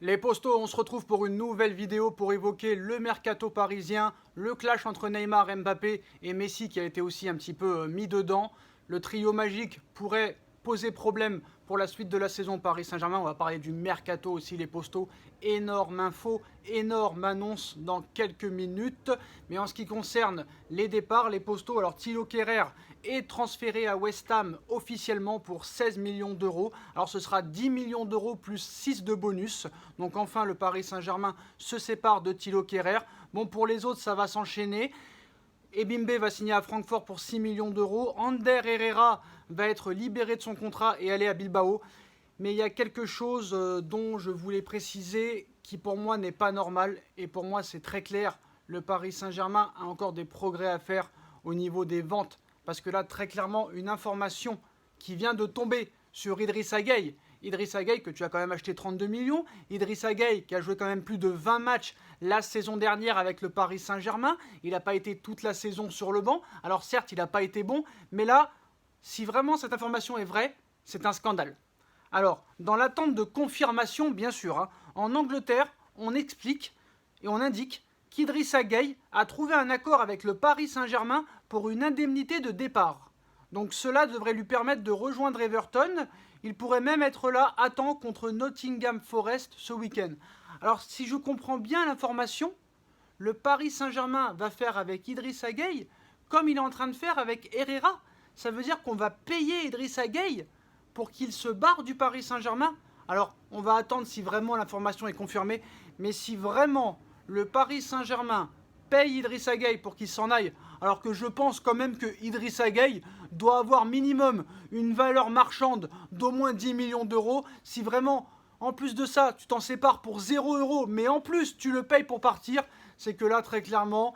Les postos, on se retrouve pour une nouvelle vidéo pour évoquer le mercato parisien, le clash entre Neymar, Mbappé et Messi qui a été aussi un petit peu mis dedans. Le trio magique pourrait poser problème pour la suite de la saison Paris Saint-Germain. On va parler du mercato aussi, les postos. Énorme info, énorme annonce dans quelques minutes. Mais en ce qui concerne les départs, les postos, alors Thilo Kehrer est transféré à West Ham officiellement pour 16 millions d'euros. Alors ce sera 10 millions d'euros plus 6 de bonus. Donc enfin le Paris Saint-Germain se sépare de Thilo Kehrer. Bon, pour les autres ça va s'enchaîner. Ebimbe va signer à Francfort pour 6 millions d'euros. Ander Herrera va être libéré de son contrat et aller à Bilbao. Mais il y a quelque chose dont je voulais préciser qui pour moi n'est pas normal. Et pour moi c'est très clair. Le Paris Saint-Germain a encore des progrès à faire au niveau des ventes. Parce que là, très clairement, une information qui vient de tomber sur Idrissa Gueye. Idrissa Gueye que tu as quand même acheté 32 millions. Idrissa Gueye qui a joué quand même plus de 20 matchs la saison dernière avec le Paris Saint-Germain. Il n'a pas été toute la saison sur le banc. Alors certes, il n'a pas été bon. Mais là, si vraiment cette information est vraie, c'est un scandale. Alors, dans l'attente de confirmation, bien sûr, en Angleterre, on explique et on indique qu'Idrissa Gueye a trouvé un accord avec le Paris Saint-Germain pour une indemnité de départ. Donc cela devrait lui permettre de rejoindre Everton. Il pourrait même être là à temps contre Nottingham Forest ce week-end. Alors si je comprends bien l'information, le Paris Saint-Germain va faire avec Idrissa Gueye comme il est en train de faire avec Herrera. Ça veut dire qu'on va payer Idrissa Gueye pour qu'il se barre du Paris Saint-Germain. Alors on va attendre si vraiment l'information est confirmée. Mais si vraiment le Paris Saint-Germain paye Idrissa Gueye pour qu'il s'en aille, alors que je pense quand même que Idrissa Gueye doit avoir minimum une valeur marchande d'au moins 10 millions d'euros. Si vraiment, en plus de ça, tu t'en sépares pour 0 euros, mais en plus tu le payes pour partir, c'est que là, très clairement,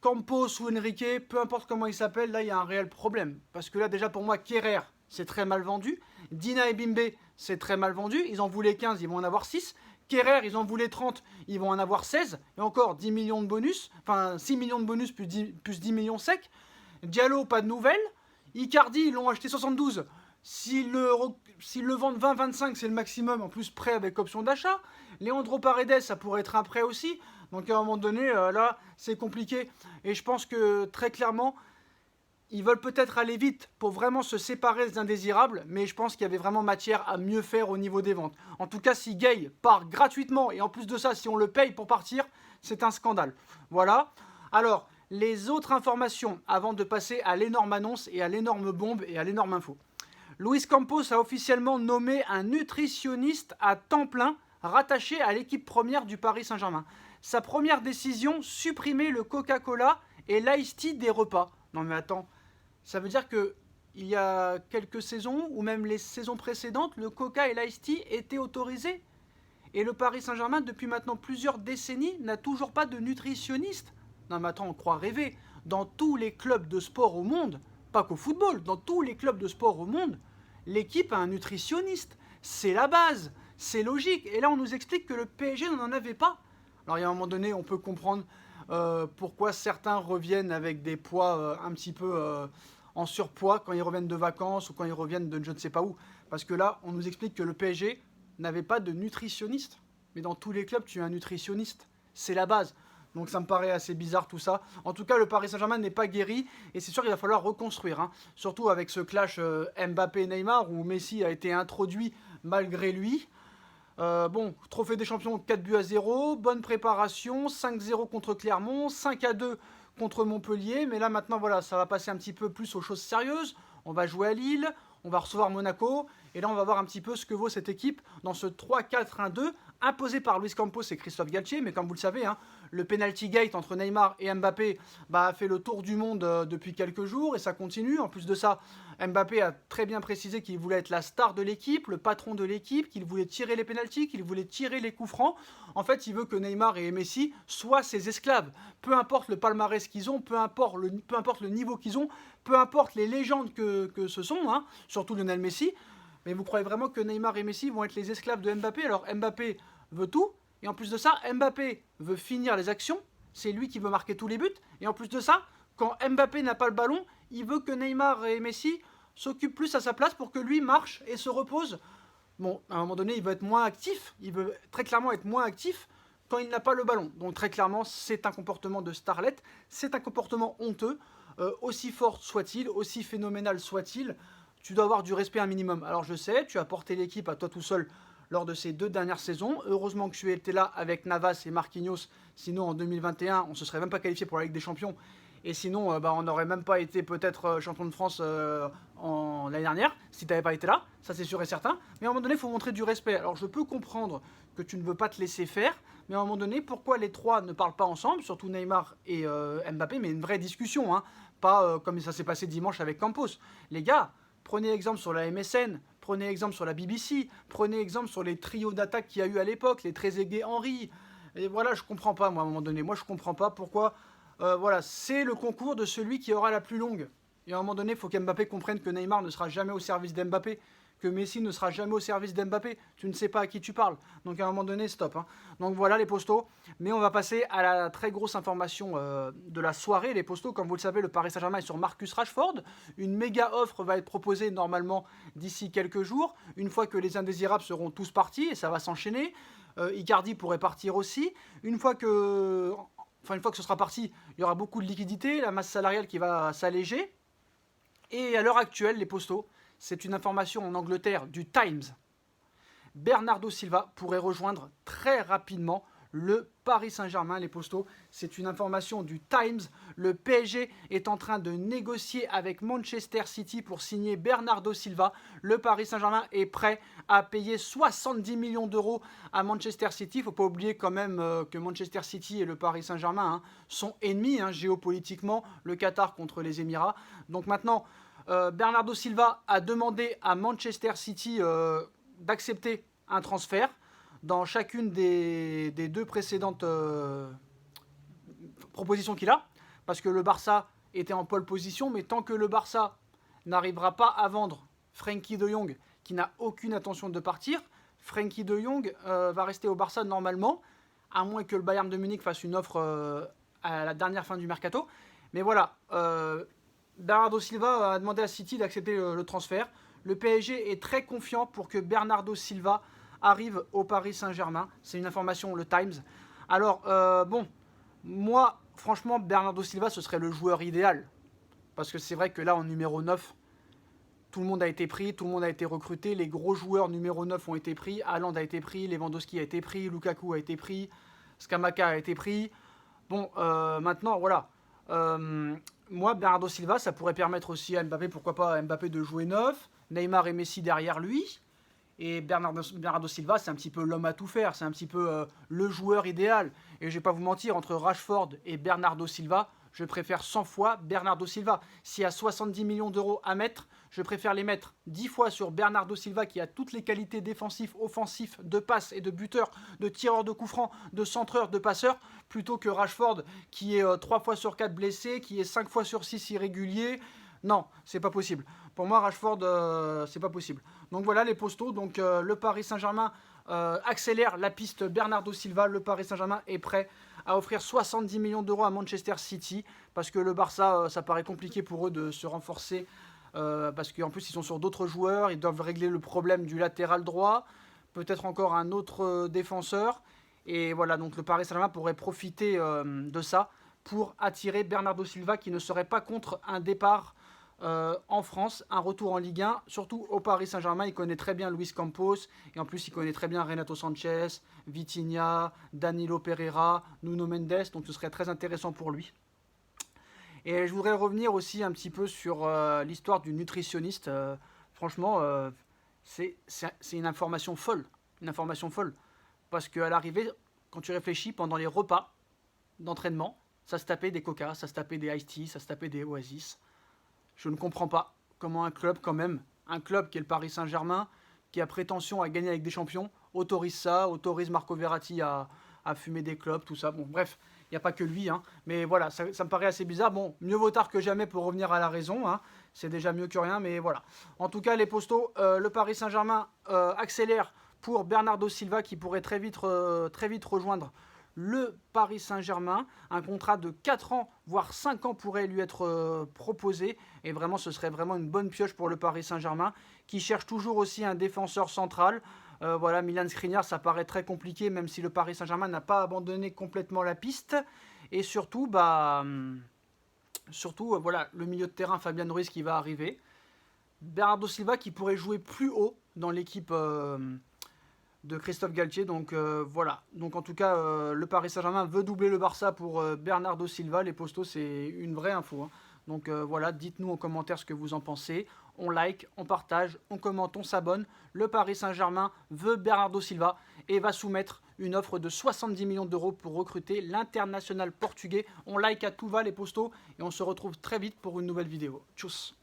Campos ou Enrique, peu importe comment il s'appelle, là, il y a un réel problème. Parce que là, déjà, pour moi, Kehrer, c'est très mal vendu. Dina et Bimbe, c'est très mal vendu. Ils en voulaient 15, ils vont en avoir 6. Kehrer, ils en voulaient 30, ils vont en avoir 16. Et encore 10 millions de bonus. Enfin, 6 millions de bonus plus 10 millions secs. Diallo, pas de nouvelles. Icardi, ils l'ont acheté 72. S'ils le vendent 20-25, c'est le maximum. En plus, prêt avec option d'achat. Leandro Paredes, ça pourrait être un prêt aussi. Donc à un moment donné, là, c'est compliqué. Et je pense que très clairement, ils veulent peut-être aller vite pour vraiment se séparer des indésirables, mais je pense qu'il y avait vraiment matière à mieux faire au niveau des ventes. En tout cas, si Gueye part gratuitement, et en plus de ça, si on le paye pour partir, c'est un scandale. Voilà. Alors, les autres informations, avant de passer à l'énorme annonce et à l'énorme bombe et à l'énorme info. Luis Campos a officiellement nommé un nutritionniste à temps plein rattaché à l'équipe première du Paris Saint-Germain. Sa première décision, supprimer le Coca-Cola et l'Ice Tea des repas. Non mais attends, ça veut dire que il y a quelques saisons, ou même les saisons précédentes, le Coca et l'Ice Tea étaient autorisés. Et le Paris Saint-Germain, depuis maintenant plusieurs décennies, n'a toujours pas de nutritionniste. Non mais attends, on croit rêver. Dans tous les clubs de sport au monde, pas qu'au football, dans tous les clubs de sport au monde, l'équipe a un nutritionniste. C'est la base, c'est logique. Et là, on nous explique que le PSG n'en avait pas. Alors, il y a un moment donné, on peut comprendre pourquoi certains reviennent avec des poids un petit peu en surpoids quand ils reviennent de vacances ou quand ils reviennent de je ne sais pas où. Parce que là, on nous explique que le PSG n'avait pas de nutritionniste. Mais dans tous les clubs, tu as un nutritionniste. C'est la base. Donc ça me paraît assez bizarre tout ça. En tout cas, le Paris Saint-Germain n'est pas guéri. Et c'est sûr qu'il va falloir reconstruire. Surtout avec ce clash Mbappé-Neymar où Messi a été introduit malgré lui. Bon, trophée des champions 4-0, bonne préparation, 5-0 contre Clermont, 5-2 contre Montpellier, mais là maintenant voilà, ça va passer un petit peu plus aux choses sérieuses. On va jouer à Lille, on va recevoir Monaco, et là on va voir un petit peu ce que vaut cette équipe dans ce 3-4-1-2 imposé par Luis Campos et Christophe Galtier, mais comme vous le savez, le penalty gate entre Neymar et Mbappé a fait le tour du monde depuis quelques jours, et ça continue. En plus de ça, Mbappé a très bien précisé qu'il voulait être la star de l'équipe, le patron de l'équipe, qu'il voulait tirer les pénaltys, qu'il voulait tirer les coups francs. En fait, il veut que Neymar et Messi soient ses esclaves. Peu importe le palmarès qu'ils ont, peu importe le niveau qu'ils ont, peu importe les légendes que ce sont, surtout Lionel Messi. Mais vous croyez vraiment que Neymar et Messi vont être les esclaves de Mbappé? Alors Mbappé veut tout, et en plus de ça, Mbappé veut finir les actions, c'est lui qui veut marquer tous les buts, et en plus de ça, quand Mbappé n'a pas le ballon, il veut que Neymar et Messi s'occupent plus à sa place pour que lui marche et se repose bon, à un moment donné, il veut être moins actif. Il veut très clairement être moins actif quand il n'a pas le ballon. Donc très clairement, c'est un comportement de starlet. C'est un comportement honteux. Aussi fort soit-il, aussi phénoménal soit-il, tu dois avoir du respect un minimum. Alors je sais, tu as porté l'équipe à toi tout seul lors de ces 2 dernières saisons. Heureusement que tu étais là avec Navas et Marquinhos. Sinon, en 2021, on ne se serait même pas qualifié pour la Ligue des Champions. Et sinon, on n'aurait même pas été peut-être champion de France l'année dernière, si tu n'avais pas été là, ça c'est sûr et certain. Mais à un moment donné, il faut montrer du respect. Alors je peux comprendre que tu ne veux pas te laisser faire, mais à un moment donné, pourquoi les trois ne parlent pas ensemble, surtout Neymar et Mbappé, mais une vraie discussion, hein, pas comme ça s'est passé dimanche avec Campos. Les gars, prenez exemple sur la MSN, prenez exemple sur la BBC, prenez exemple sur les trios d'attaque qu'il y a eu à l'époque, les Trezeguet, Henry. Et voilà, je comprends pas, moi, à un moment donné. Moi, je comprends pas pourquoi. Voilà, c'est le concours de celui qui aura la plus longue. Et à un moment donné, il faut qu'Mbappé comprenne que Neymar ne sera jamais au service d'Mbappé, que Messi ne sera jamais au service d'Mbappé. Tu ne sais pas à qui tu parles. Donc à un moment donné, stop. Hein. Donc voilà les postos. Mais on va passer à la très grosse information de la soirée. Les postos, comme vous le savez, le Paris Saint-Germain est sur Marcus Rashford. Une méga offre va être proposée normalement d'ici quelques jours. Une fois que les indésirables seront tous partis, et ça va s'enchaîner. Icardi pourrait partir aussi. Une fois que ce sera parti, il y aura beaucoup de liquidités, la masse salariale qui va s'alléger. Et à l'heure actuelle, les postos, c'est une information en Angleterre du Times. Bernardo Silva pourrait rejoindre très rapidement le Paris Saint-Germain, les postos. C'est une information du Times. Le PSG est en train de négocier avec Manchester City pour signer Bernardo Silva. Le Paris Saint-Germain est prêt à payer 70 millions d'euros à Manchester City. Il ne faut pas oublier quand même que Manchester City et le Paris Saint-Germain sont ennemis géopolitiquement. Le Qatar contre les Émirats. Donc maintenant, Bernardo Silva a demandé à Manchester City d'accepter un transfert dans chacune des 2 précédentes propositions qu'il a, parce que le Barça était en pole position, mais tant que le Barça n'arrivera pas à vendre Frenkie de Jong, qui n'a aucune intention de partir, Frenkie de Jong va rester au Barça normalement, à moins que le Bayern de Munich fasse une offre à la dernière fin du mercato. Mais voilà, Bernardo Silva a demandé à City d'accepter le transfert. Le PSG est très confiant pour que Bernardo Silva arrive au Paris Saint-Germain. C'est une information, le Times. Alors, bon, moi, franchement, Bernardo Silva, ce serait le joueur idéal. Parce que c'est vrai que là, en numéro 9, tout le monde a été pris, tout le monde a été recruté. Les gros joueurs numéro 9 ont été pris. Haaland a été pris, Lewandowski a été pris, Lukaku a été pris, Scamacca a été pris. Bon, maintenant, voilà. Moi, Bernardo Silva, ça pourrait permettre aussi à Mbappé, pourquoi pas à Mbappé de jouer 9, Neymar et Messi derrière lui. Et Bernardo Silva, c'est un petit peu l'homme à tout faire, c'est un petit peu le joueur idéal. Et je vais pas vous mentir, entre Rashford et Bernardo Silva, je préfère 100 fois Bernardo Silva. S'il y a 70 millions d'euros à mettre, je préfère les mettre 10 fois sur Bernardo Silva qui a toutes les qualités défensives, offensives, de passe et de buteur, de tireur de coups francs, de centreur, de passeur, plutôt que Rashford qui est 3 fois sur 4 blessé, qui est 5 fois sur 6 irrégulier. Non, c'est pas possible. Pour moi, Rashford, c'est pas possible. Donc voilà les postos. Donc le Paris Saint-Germain accélère la piste Bernardo Silva. Le Paris Saint-Germain est prêt à offrir 70 millions d'euros à Manchester City parce que le Barça, ça paraît compliqué pour eux de se renforcer parce qu'en plus ils sont sur d'autres joueurs. Ils doivent régler le problème du latéral droit, peut-être encore un autre défenseur. Et voilà, donc le Paris Saint-Germain pourrait profiter de ça pour attirer Bernardo Silva qui ne serait pas contre un départ en France, un retour en Ligue 1, surtout au Paris Saint-Germain. Il connaît très bien Luis Campos et en plus il connaît très bien Renato Sanchez, Vitinha, Danilo Pereira, Nuno Mendes, donc ce serait très intéressant pour lui. Et je voudrais revenir aussi un petit peu sur l'histoire du nutritionniste. Franchement, c'est une information folle, parce qu'à l'arrivée, quand tu réfléchis, pendant les repas d'entraînement, ça se tapait des Coca, ça se tapait des Ice Tea, ça se tapait des Oasis. Je ne comprends pas comment un club qui est le Paris Saint-Germain, qui a prétention à gagner avec des champions, autorise ça, autorise Marco Verratti à fumer des clopes, tout ça. Bon, bref, il n'y a pas que lui, mais voilà, ça me paraît assez bizarre. Bon, mieux vaut tard que jamais pour revenir à la raison, c'est déjà mieux que rien, mais voilà. En tout cas, les postos, le Paris Saint-Germain accélère pour Bernardo Silva, qui pourrait très vite rejoindre le Paris Saint-Germain. Un contrat de 4 ans, voire 5 ans pourrait lui être proposé. Et vraiment, ce serait vraiment une bonne pioche pour le Paris Saint-Germain, qui cherche toujours aussi un défenseur central. Voilà, Milan Skriniar, ça paraît très compliqué, même si le Paris Saint-Germain n'a pas abandonné complètement la piste. Et surtout, voilà, le milieu de terrain, Fabian Ruiz qui va arriver. Bernardo Silva qui pourrait jouer plus haut dans l'équipe de Christophe Galtier. Donc voilà. Donc en tout cas, le Paris Saint-Germain veut doubler le Barça pour Bernardo Silva. Les postos, c'est une vraie info, hein. Donc voilà, dites-nous en commentaire ce que vous en pensez. On like, on partage, on commente, on s'abonne. Le Paris Saint-Germain veut Bernardo Silva et va soumettre une offre de 70 millions d'euros pour recruter l'international portugais. On like à tout va les postos et on se retrouve très vite pour une nouvelle vidéo. Tchuss.